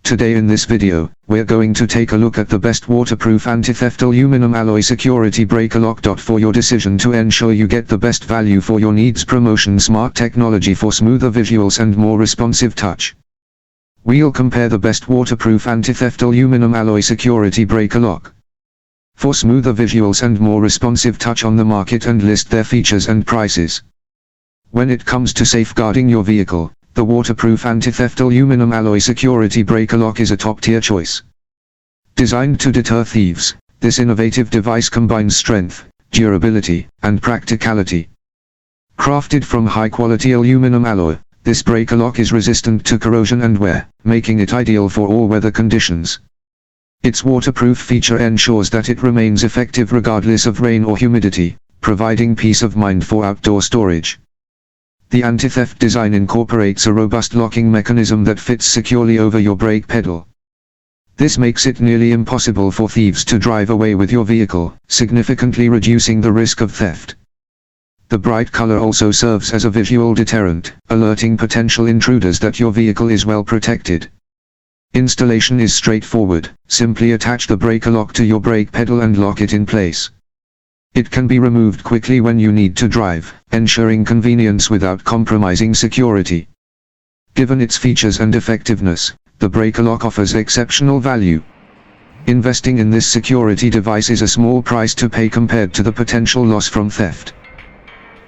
Today in this video, we're going to take a look at the best waterproof anti-theft aluminum alloy security breaker lock. For your decision to ensure you get the best value for your needs. Promotion: smart technology for smoother visuals and more responsive touch. We'll compare the best waterproof anti-theft aluminum alloy security breaker lock for smoother visuals and more responsive touch on the market and list their features and prices. When it comes to safeguarding your vehicle, the waterproof anti-theft aluminum alloy security breaker lock is a top-tier choice. Designed to deter thieves, this innovative device combines strength, durability, and practicality. Crafted from high-quality aluminum alloy, this breaker lock is resistant to corrosion and wear, making it ideal for all weather conditions. Its waterproof feature ensures that it remains effective regardless of rain or humidity, providing peace of mind for outdoor storage. The anti-theft design incorporates a robust locking mechanism that fits securely over your brake pedal. This makes it nearly impossible for thieves to drive away with your vehicle, significantly reducing the risk of theft. The bright color also serves as a visual deterrent, alerting potential intruders that your vehicle is well protected. Installation is straightforward. Simply attach the breaker lock to your brake pedal and lock it in place. It can be removed quickly when you need to drive, ensuring convenience without compromising security. Given its features and effectiveness, the breaker lock offers exceptional value. Investing in this security device is a small price to pay compared to the potential loss from theft.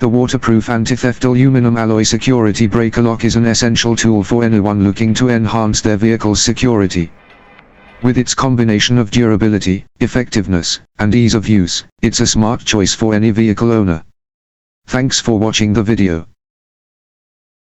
The waterproof anti-theft aluminum alloy security breaker lock is an essential tool for anyone looking to enhance their vehicle's security. With its combination of durability, effectiveness, and ease of use, it's a smart choice for any vehicle owner. Thanks for watching the video.